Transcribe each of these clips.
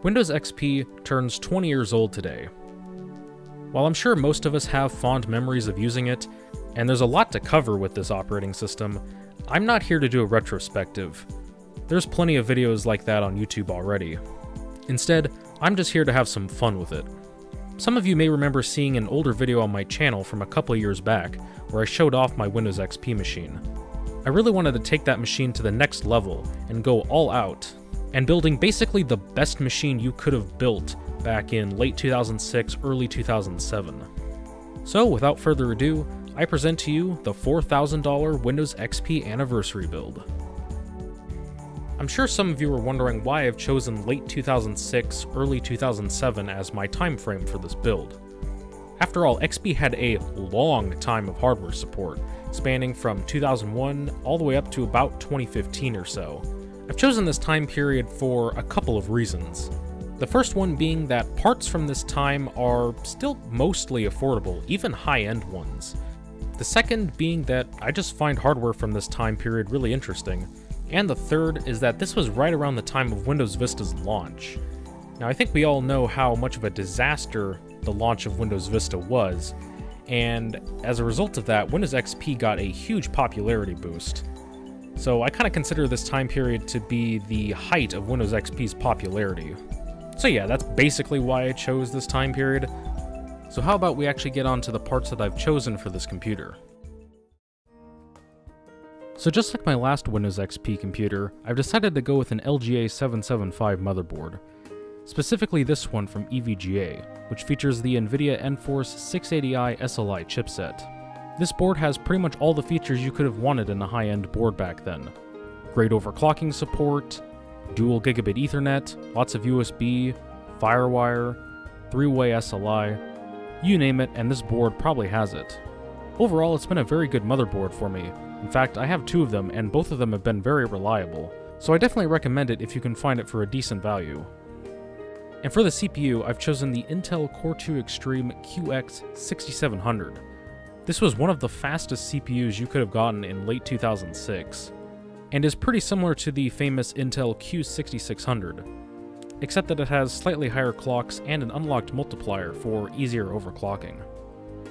Windows XP turns 20 years old today. While I'm sure most of us have fond memories of using it, and there's a lot to cover with this operating system, I'm not here to do a retrospective. There's plenty of videos like that on YouTube already. Instead, I'm just here to have some fun with it. Some of you may remember seeing an older video on my channel from a couple of years back, where I showed off my Windows XP machine. I really wanted to take that machine to the next level and go all out, and building basically the best machine you could have built back in late 2006, early 2007. So without further ado, I present to you the $4,000 Windows XP anniversary build. I'm sure some of you are wondering why I've chosen late 2006, early 2007 as my time frame for this build. After all, XP had a long time of hardware support, spanning from 2001 all the way up to about 2015 or so. I've chosen this time period for a couple of reasons. The first one being that parts from this time are still mostly affordable, even high-end ones. The second being that I just find hardware from this time period really interesting. And the third is that this was right around the time of Windows Vista's launch. Now I think we all know how much of a disaster the launch of Windows Vista was, and as a result of that, Windows XP got a huge popularity boost. So I kind of consider this time period to be the height of Windows XP's popularity. So yeah, that's basically why I chose this time period. So how about we actually get on to the parts that I've chosen for this computer. So just like my last Windows XP computer, I've decided to go with an LGA 775 motherboard. Specifically this one from EVGA, which features the NVIDIA Enforce 680i SLI chipset. This board has pretty much all the features you could have wanted in a high-end board back then. Great overclocking support, dual gigabit Ethernet, lots of USB, Firewire, 3-way SLI, you name it, and this board probably has it. Overall, it's been a very good motherboard for me. In fact, I have two of them, and both of them have been very reliable, so I definitely recommend it if you can find it for a decent value. And for the CPU, I've chosen the Intel Core 2 Extreme QX6700. This was one of the fastest CPUs you could have gotten in late 2006, and is pretty similar to the famous Intel Q6600, except that it has slightly higher clocks and an unlocked multiplier for easier overclocking.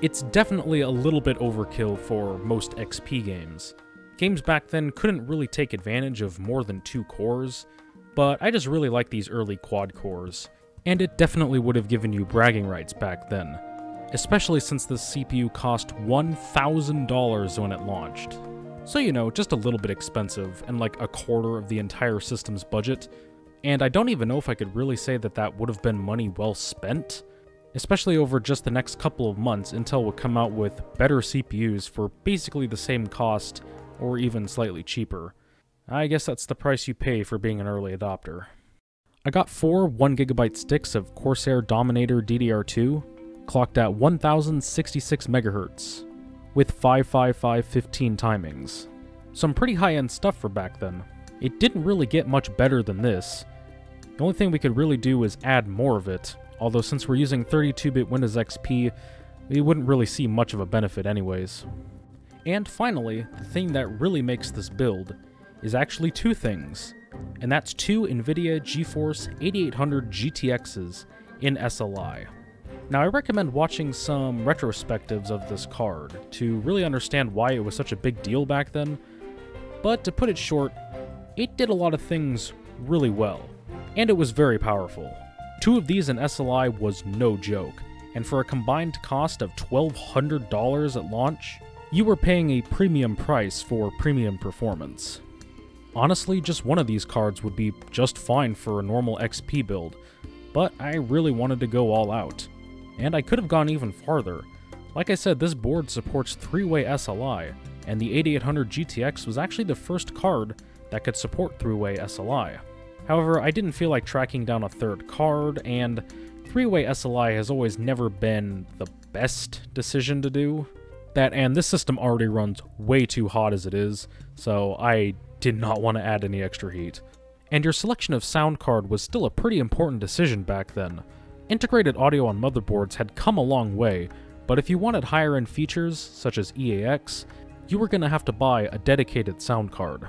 It's definitely a little bit overkill for most XP games. Games back then couldn't really take advantage of more than 2 cores, but I just really like these early quad cores, and it definitely would have given you bragging rights back then, especially since this CPU cost $1,000 when it launched. So you know, just a little bit expensive, and like a quarter of the entire system's budget, and I don't even know if I could really say that that would have been money well spent. Especially over just the next couple of months, Intel would come out with better CPUs for basically the same cost, or even slightly cheaper. I guess that's the price you pay for being an early adopter. I got 4 1GB sticks of Corsair Dominator DDR2, clocked at 1066 MHz, with 55515 timings. Some pretty high-end stuff for back then. It didn't really get much better than this. The only thing we could really do is add more of it, although since we're using 32-bit Windows XP, we wouldn't really see much of a benefit anyways. And finally, the thing that really makes this build is actually 2 things, and that's 2 NVIDIA GeForce 8800 GTXs in SLI. Now I recommend watching some retrospectives of this card to really understand why it was such a big deal back then, but to put it short, it did a lot of things really well, and it was very powerful. 2 of these in SLI was no joke, and for a combined cost of $1,200 at launch, you were paying a premium price for premium performance. Honestly, just one of these cards would be just fine for a normal XP build, but I really wanted to go all out. And I could have gone even farther. Like I said, this board supports 3-way SLI, and the 8800 GTX was actually the first card that could support 3-way SLI. However, I didn't feel like tracking down a third card, and 3-way SLI has always never been the best decision to do. That and this system already runs way too hot as it is, so I did not want to add any extra heat. And your selection of sound card was still a pretty important decision back then. Integrated audio on motherboards had come a long way, but if you wanted higher end features, such as EAX, you were going to have to buy a dedicated sound card.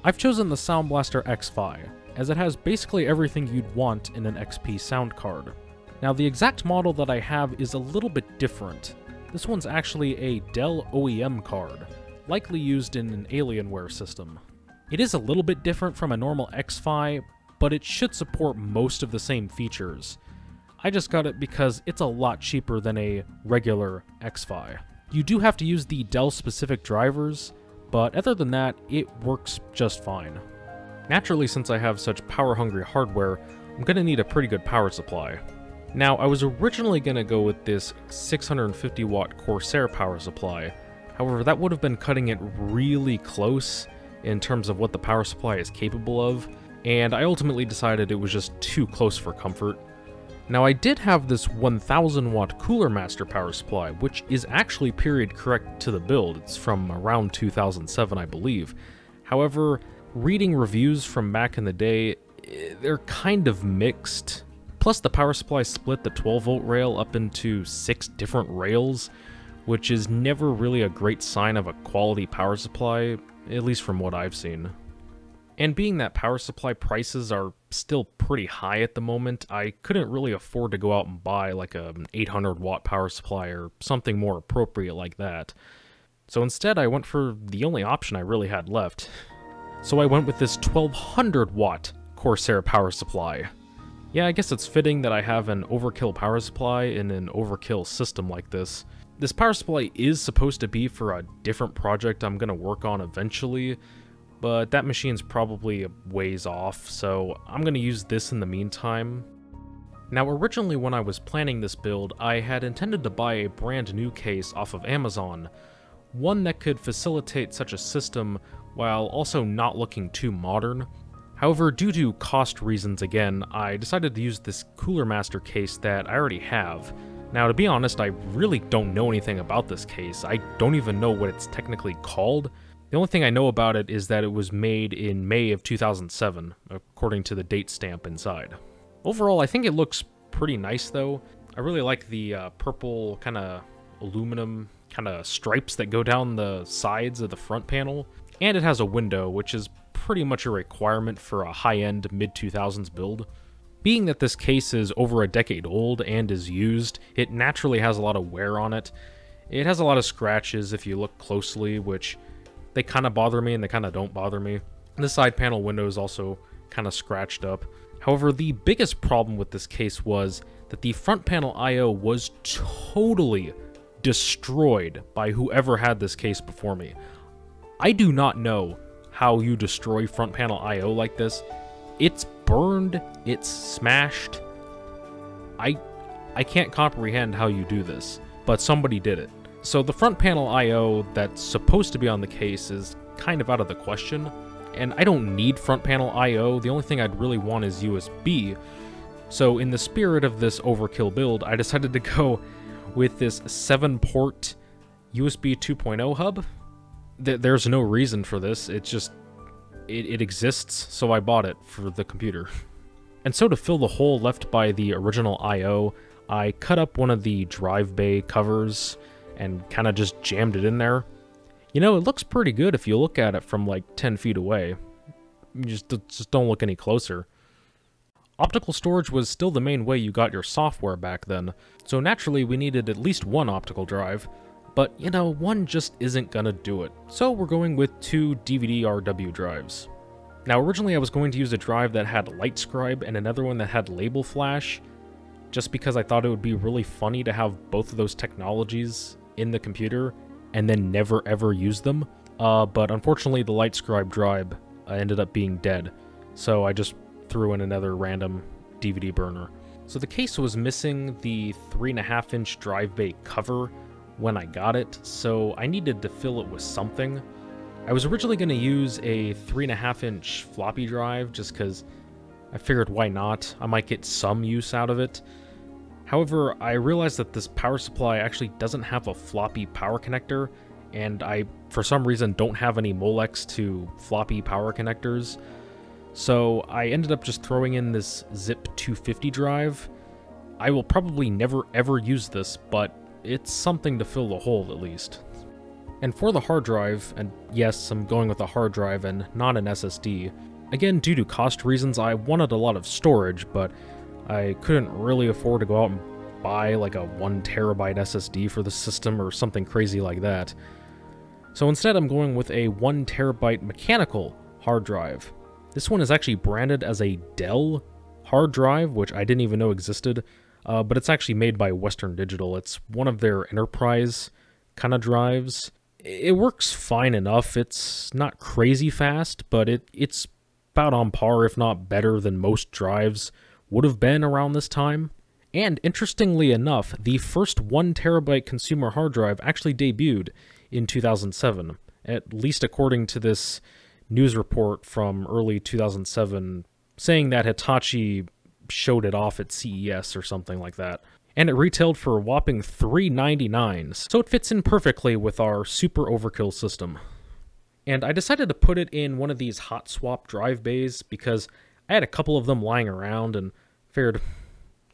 I've chosen the Sound Blaster X5, as it has basically everything you'd want in an XP sound card. Now, the exact model that I have is a little bit different. This one's actually a Dell OEM card, likely used in an Alienware system. It is a little bit different from a normal X-Fi, but it should support most of the same features. I just got it because it's a lot cheaper than a regular X-Fi. You do have to use the Dell-specific drivers, but other than that, it works just fine. Naturally, since I have such power-hungry hardware, I'm going to need a pretty good power supply. Now, I was originally going to go with this 650 watt Corsair power supply. However, that would have been cutting it really close in terms of what the power supply is capable of, and I ultimately decided it was just too close for comfort. Now, I did have this 1000 watt Cooler Master power supply, which is actually period correct to the build. It's from around 2007, I believe. However, reading reviews from back in the day, they're kind of mixed. Plus, the power supply split the 12-volt rail up into 6 different rails, which is never really a great sign of a quality power supply, at least from what I've seen. And being that power supply prices are still pretty high at the moment, I couldn't really afford to go out and buy like an 800 watt power supply or something more appropriate like that. So instead, I went for the only option I really had left. So I went with this 1200 watt Corsair power supply. Yeah, I guess it's fitting that I have an overkill power supply in an overkill system like this. This power supply is supposed to be for a different project I'm going to work on eventually, but that machine's probably a ways off, so I'm going to use this in the meantime. Now, originally when I was planning this build, I had intended to buy a brand new case off of Amazon, one that could facilitate such a system while also not looking too modern. However, due to cost reasons again, I decided to use this Cooler Master case that I already have. Now, to be honest, I really don't know anything about this case. I don't even know what it's technically called. The only thing I know about it is that it was made in May of 2007, according to the date stamp inside. Overall, I think it looks pretty nice though. I really like the purple kind of aluminum kind of stripes that go down the sides of the front panel. And it has a window, which is pretty much a requirement for a high-end mid-2000s build. Being that this case is over a decade old and is used, it naturally has a lot of wear on it. It has a lot of scratches if you look closely, which they kind of bother me and they kind of don't bother me. The side panel window is also kind of scratched up. However, the biggest problem with this case was that the front panel I/O was totally destroyed by whoever had this case before me. I do not know how you destroy front panel I/O like this. It's burned, it's smashed. I can't comprehend how you do this, but somebody did it. So the front panel I/O that's supposed to be on the case is kind of out of the question, and I don't need front panel I/O. The only thing I'd really want is USB. So in the spirit of this overkill build, I decided to go with this 7-port USB 2.0 hub. There's no reason for this, it's just, it exists, so I bought it for the computer. And so to fill the hole left by the original I/O, I cut up one of the drive bay covers and kind of just jammed it in there. You know, it looks pretty good if you look at it from like 10 feet away. You just don't look any closer. Optical storage was still the main way you got your software back then, so naturally we needed at least one optical drive. But, you know, one just isn't gonna do it. So we're going with 2 DVD-RW drives. Now, originally I was going to use a drive that had LightScribe and another one that had Label Flash, just because I thought it would be really funny to have both of those technologies in the computer and then never ever use them. But unfortunately the LightScribe drive ended up being dead, so I just threw in another random DVD burner. So the case was missing the 3.5-inch drive bay cover when I got it, so I needed to fill it with something. I was originally going to use a 3.5-inch floppy drive just because I figured why not, I might get some use out of it. However, I realized that this power supply actually doesn't have a floppy power connector, and I, for some reason, don't have any Molex to floppy power connectors. So I ended up just throwing in this Zip 250 drive. I will probably never ever use this, but it's something to fill the hole at least. And for the hard drive, and yes, I'm going with a hard drive and not an SSD, Again, due to cost reasons, I wanted a lot of storage, but I couldn't really afford to go out and buy like a 1 terabyte SSD for the system or something crazy like that. So instead I'm going with a 1 terabyte mechanical hard drive. This one is actually branded as a Dell hard drive, which I didn't even know existed, but it's actually made by Western Digital. It's one of their enterprise kind of drives. It works fine enough. It's not crazy fast, but it's about on par, if not better, than most drives would have been around this time. And interestingly enough, the first 1 terabyte consumer hard drive actually debuted in 2007, at least according to this news report from early 2007, saying that Hitachi showed it off at CES or something like that. And it retailed for a whopping $399, so it fits in perfectly with our super overkill system. And I decided to put it in one of these hot swap drive bays because I had a couple of them lying around and figured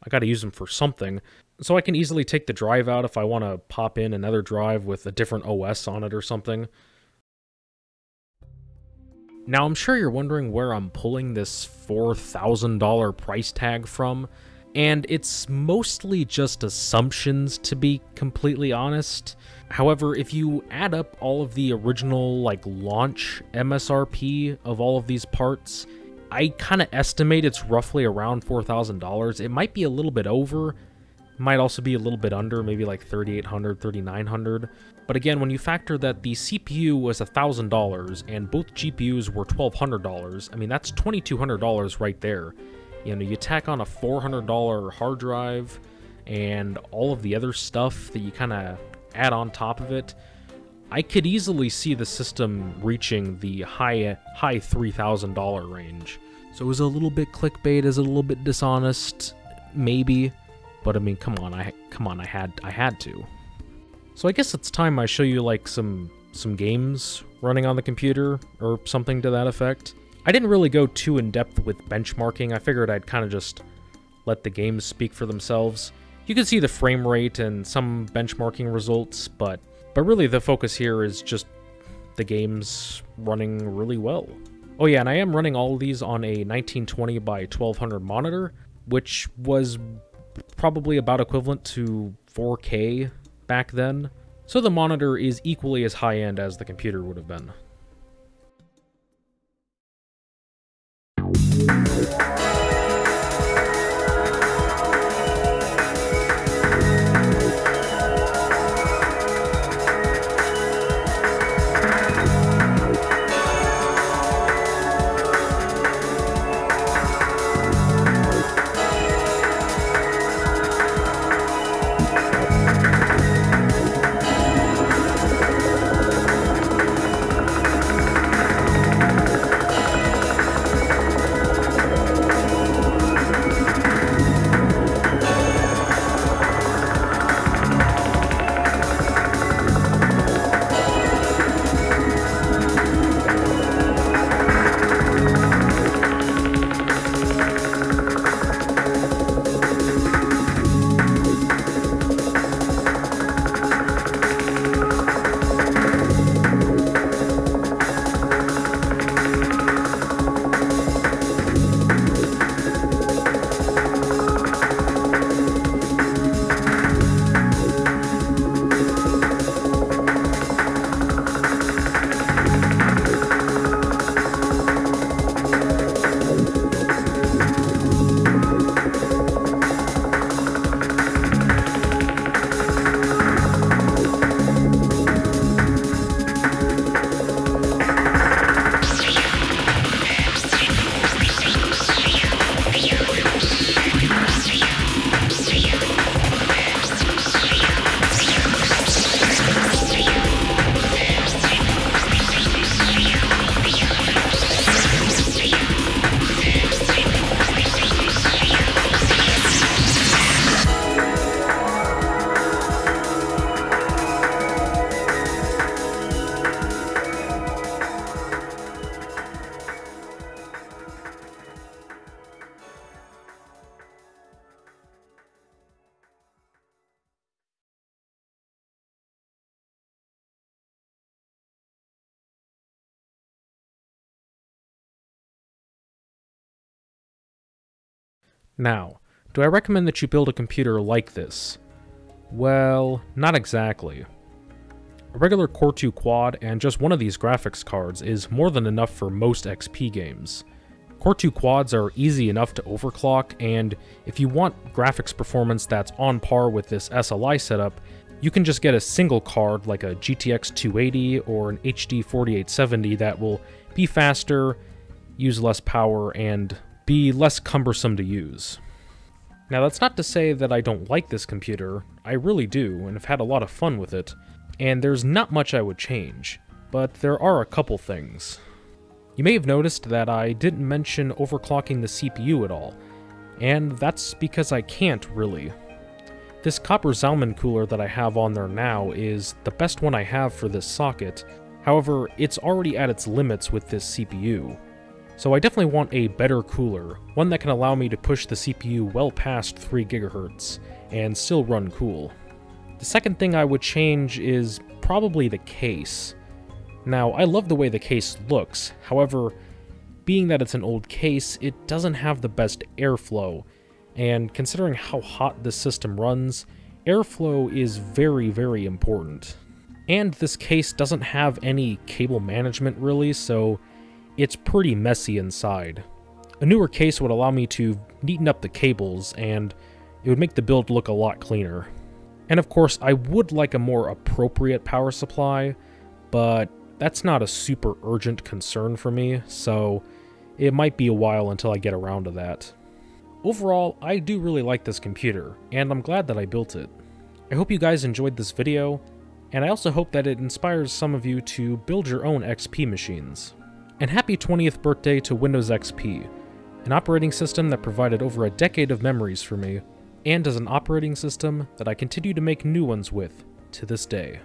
I gotta use them for something, so I can easily take the drive out if I want to pop in another drive with a different OS on it or something. Now, I'm sure you're wondering where I'm pulling this $4,000 price tag from, and it's mostly just assumptions, to be completely honest. However, if you add up all of the original, like, launch MSRP of all of these parts, I kind of estimate it's roughly around $4,000. It might be a little bit over, might also be a little bit under, maybe like $3,800, $3,900. But again, when you factor that the CPU was $1,000 and both GPUs were $1,200, I mean, that's $2,200 right there. You know, you tack on a $400 hard drive and all of the other stuff that you kind of add on top of it, I could easily see the system reaching the high $3,000 range. So is it a little bit clickbait? Is it a little bit dishonest? Maybe, but I mean, come on, I had to. So I guess it's time I show you like some games running on the computer or something to that effect. I didn't really go too in depth with benchmarking. I figured I'd kind of just let the games speak for themselves. You can see the frame rate and some benchmarking results, but really the focus here is just the games running really well. Oh yeah, and I am running all of these on a 1920 by 1200 monitor, which was probably about equivalent to 4K back then. So the monitor is equally as high-end as the computer would have been. Now, do I recommend that you build a computer like this? Well, not exactly. A regular Core 2 quad and just one of these graphics cards is more than enough for most XP games. Core 2 quads are easy enough to overclock, and if you want graphics performance that's on par with this SLI setup, you can just get a single card like a GTX 280 or an HD 4870 that will be faster, use less power, and be less cumbersome to use. Now that's not to say that I don't like this computer, I really do, and have had a lot of fun with it, and there's not much I would change, but there are a couple things. You may have noticed that I didn't mention overclocking the CPU at all, and that's because I can't really. This copper Zalman cooler that I have on there now is the best one I have for this socket, however, it's already at its limits with this CPU. So I definitely want a better cooler, one that can allow me to push the CPU well past 3 GHz, and still run cool. The second thing I would change is probably the case. Now, I love the way the case looks, however, being that it's an old case, it doesn't have the best airflow, and considering how hot this system runs, airflow is very, very important. And this case doesn't have any cable management really, so it's pretty messy inside. A newer case would allow me to neaten up the cables, and it would make the build look a lot cleaner. And of course, I would like a more appropriate power supply, but that's not a super urgent concern for me, so it might be a while until I get around to that. Overall, I do really like this computer, and I'm glad that I built it. I hope you guys enjoyed this video, and I also hope that it inspires some of you to build your own XP machines. And happy 20th birthday to Windows XP, an operating system that provided over a decade of memories for me, and as an operating system that I continue to make new ones with to this day.